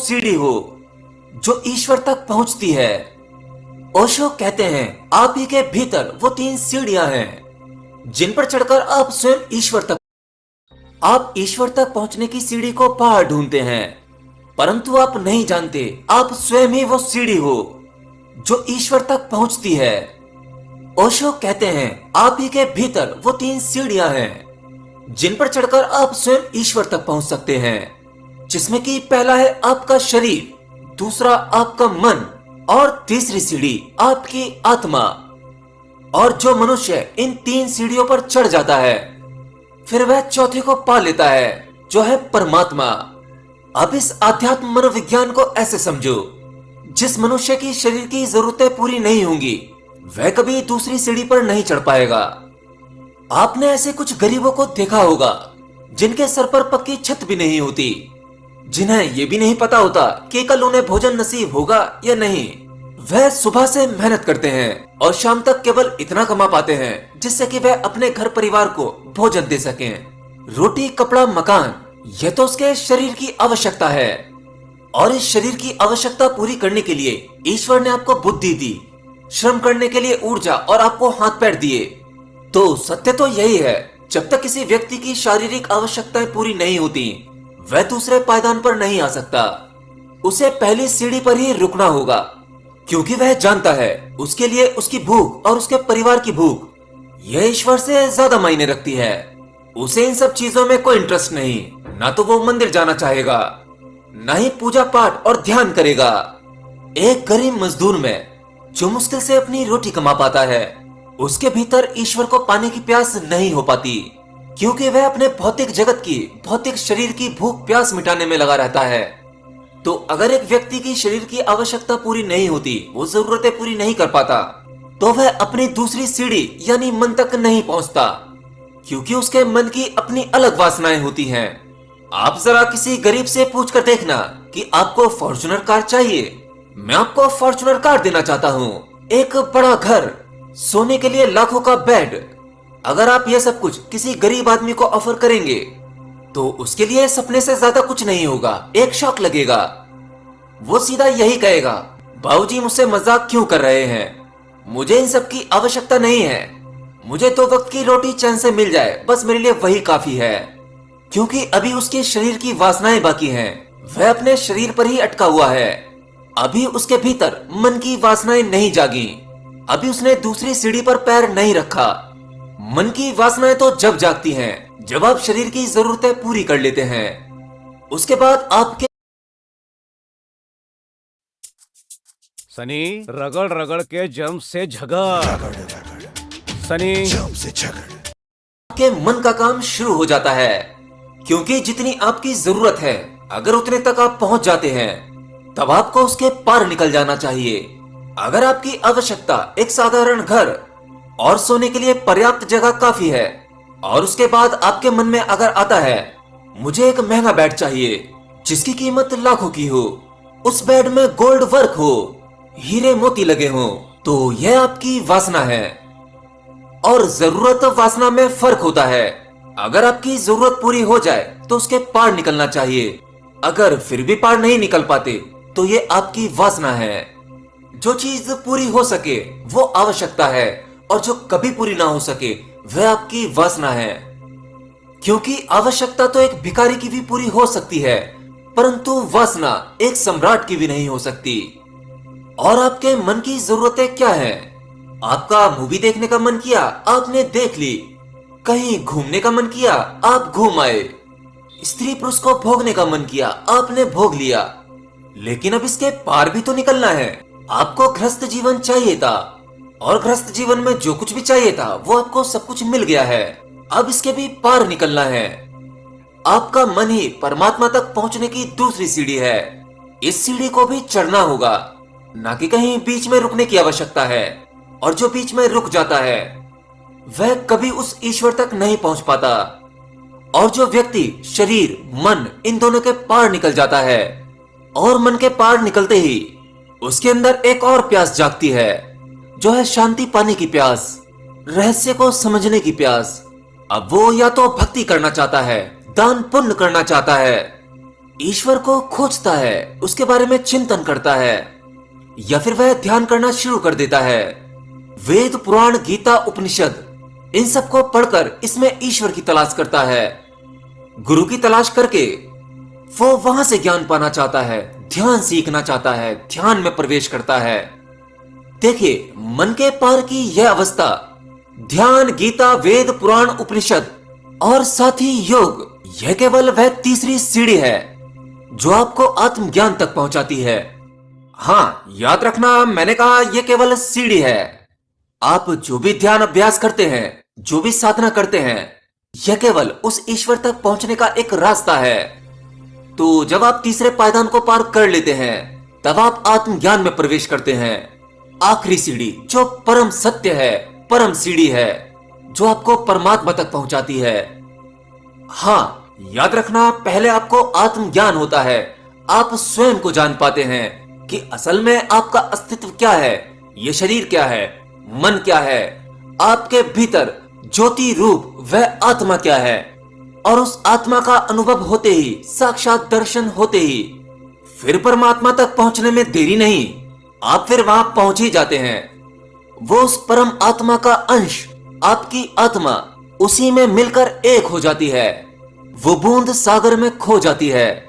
सीढ़ी हो जो ईश्वर तक पहुंचती है। ओशो कहते हैं आप ही के भीतर वो 3 सीढ़ियां हैं जिन पर चढ़कर आप ईश्वर तक पहुंचने की सीढ़ी को बाहर ढूंढते हैं, परंतु आप नहीं जानते आप स्वयं ही वो सीढ़ी हो जो ईश्वर तक पहुंचती है। ओशो कहते हैं आप ही के भीतर वो 3 सीढ़ियां हैं जिन पर चढ़कर आप स्वयं ईश्वर तक पहुंच सकते हैं, जिसमें कि पहला है आपका शरीर, दूसरा आपका मन और तीसरी सीढ़ी आपकी आत्मा। और जो मनुष्य इन 3 सीढ़ियों पर चढ़ जाता है फिर वह चौथे को पा लेता है जो है परमात्मा। अब इस आध्यात्म मनोविज्ञान को ऐसे समझो, जिस मनुष्य की शरीर की जरूरतें पूरी नहीं होंगी वह कभी दूसरी सीढ़ी पर नहीं चढ़ पाएगा। आपने ऐसे कुछ गरीबों को देखा होगा जिनके सर पर पक्की छत भी नहीं होती, जिन्हें ये भी नहीं पता होता कि कल उन्हें भोजन नसीब होगा या नहीं। वह सुबह से मेहनत करते हैं और शाम तक केवल इतना कमा पाते हैं जिससे कि वह अपने घर परिवार को भोजन दे सकें। रोटी, कपड़ा, मकान, यह तो उसके शरीर की आवश्यकता है। और इस शरीर की आवश्यकता पूरी करने के लिए ईश्वर ने आपको बुद्धि दी, श्रम करने के लिए ऊर्जा और आपको हाथ पैर दिए। तो सत्य तो यही है, जब तक किसी व्यक्ति की शारीरिक आवश्यकताएं पूरी नहीं होती वह दूसरे पायदान पर नहीं आ सकता। उसे पहली सीढ़ी पर ही रुकना होगा, क्योंकि वह जानता है उसके लिए उसकी भूख और उसके परिवार की भूख यह ईश्वर से ज्यादा मायने रखती है। उसे इन सब चीजों में कोई इंटरेस्ट नहीं, ना तो वो मंदिर जाना चाहेगा, ना ही पूजा पाठ और ध्यान करेगा। एक गरीब मजदूर में जो मुश्किल से अपनी रोटी कमा पाता है उसके भीतर ईश्वर को पाने की प्यास नहीं हो पाती, क्योंकि वह अपने भौतिक जगत की, भौतिक शरीर की भूख प्यास मिटाने में लगा रहता है। तो अगर एक व्यक्ति की शरीर की आवश्यकता पूरी नहीं होती, वो जरूरतें पूरी नहीं कर पाता, तो वह अपनी दूसरी सीढ़ी यानी मन तक नहीं पहुंचता, क्योंकि उसके मन की अपनी अलग वासनाएं होती हैं। आप जरा किसी गरीब से पूछ कर देखना कि आपको फॉर्च्यूनर कार चाहिए। मैं आपको फॉर्च्यूनर कार देना चाहता हूँ, एक बड़ा घर, सोने के लिए लाखों का बेड। अगर आप यह सब कुछ किसी गरीब आदमी को ऑफर करेंगे तो उसके लिए सपने से ज्यादा कुछ नहीं होगा, एक शॉक लगेगा। वो सीधा यही कहेगा, बाबूजी मुझसे मजाक क्यों कर रहे हैं, मुझे इन सब की आवश्यकता नहीं है, मुझे तो वक्त की रोटी चैन से मिल जाए बस मेरे लिए वही काफी है। क्योंकि अभी उसके शरीर की वासनाएं बाकी हैं, वह अपने शरीर पर ही अटका हुआ है। अभी उसके भीतर मन की वासनाएं नहीं जागी, अभी उसने दूसरी सीढ़ी पर पैर नहीं रखा। मन की वासनाएं तो जब जागती हैं जब आप शरीर की जरूरतें पूरी कर लेते हैं। उसके बाद आपके सनी रगड़ रगड़ के जम से झगड़, सनी जम से झगड़। आपके मन का काम शुरू हो जाता है, क्योंकि जितनी आपकी जरूरत है अगर उतने तक आप पहुंच जाते हैं तब आपको उसके पार निकल जाना चाहिए। अगर आपकी आवश्यकता एक साधारण घर और सोने के लिए पर्याप्त जगह काफी है, और उसके बाद आपके मन में अगर आता है मुझे एक महंगा बेड चाहिए जिसकी कीमत लाखों की हो, उस बेड में गोल्ड वर्क हो, हीरे मोती लगे हो, तो यह आपकी वासना है। और जरूरत वासना में फर्क होता है। अगर आपकी जरूरत पूरी हो जाए तो उसके पार निकलना चाहिए, अगर फिर भी पार नहीं निकल पाते तो ये आपकी वासना है। जो चीज पूरी हो सके वो आवश्यकता है, और जो कभी पूरी ना हो सके वह आपकी वासना है। क्योंकि आवश्यकता तो एक भिखारी की भी पूरी हो सकती है, परंतु वासना एक सम्राट की भी नहीं हो सकती। और आपके मन की जरूरतें क्या हैं? आपका मूवी देखने का मन किया, आपने देख ली। कहीं घूमने का मन किया, आप घूम आए। स्त्री पुरुष को भोगने का मन किया, आपने भोग लिया। लेकिन अब इसके पार भी तो निकलना है। आपको गृहस्थ जीवन चाहिए था, और गृहस्थ जीवन में जो कुछ भी चाहिए था वो आपको सब कुछ मिल गया है। अब इसके भी पार निकलना है। आपका मन ही परमात्मा तक पहुंचने की दूसरी सीढ़ी है। इस सीढ़ी को भी चढ़ना होगा, ना कि कहीं बीच में रुकने की आवश्यकता है। और जो बीच में रुक जाता है वह कभी उस ईश्वर तक नहीं पहुंच पाता। और जो व्यक्ति शरीर, मन इन दोनों के पार निकल जाता है, और मन के पार निकलते ही उसके अंदर एक और प्यास जागती है, जो है शांति पाने की प्यास, रहस्य को समझने की प्यास। अब वो या तो भक्ति करना चाहता है, दान पुण्य करना चाहता है, ईश्वर को खोजता है, उसके बारे में चिंतन करता है, या फिर वह ध्यान करना शुरू कर देता है। वेद, पुराण, गीता, उपनिषद, इन सबको पढ़कर इसमें ईश्वर की तलाश करता है। गुरु की तलाश करके वो वहां से ज्ञान पाना चाहता है, ध्यान सीखना चाहता है, ध्यान में प्रवेश करता है। देखिए, मन के पार की यह अवस्था ध्यान, गीता, वेद, पुराण, उपनिषद और साथ ही योग, यह केवल वह तीसरी सीढ़ी है जो आपको आत्मज्ञान तक पहुंचाती है। हाँ, याद रखना, मैंने कहा यह केवल सीढ़ी है। आप जो भी ध्यान अभ्यास करते हैं, जो भी साधना करते हैं, यह केवल उस ईश्वर तक पहुंचने का एक रास्ता है। तो जब आप तीसरे पायदान को पार कर लेते हैं, तब आप आत्मज्ञान में प्रवेश करते हैं। आखिरी सीढ़ी जो परम सत्य है, परम सीढ़ी है, जो आपको परमात्मा तक पहुंचाती है। हाँ, याद रखना, पहले आपको आत्मज्ञान होता है। आप स्वयं को जान पाते हैं कि असल में आपका अस्तित्व क्या है, ये शरीर क्या है, मन क्या है, आपके भीतर ज्योति रूप वह आत्मा क्या है। और उस आत्मा का अनुभव होते ही, साक्षात दर्शन होते ही, फिर परमात्मा तक पहुंचने में देरी नहीं, आप फिर वहां पहुंच ही जाते हैं। वो उस परम आत्मा का अंश, आपकी आत्मा, उसी में मिलकर एक हो जाती है। वो बूंद सागर में खो जाती है।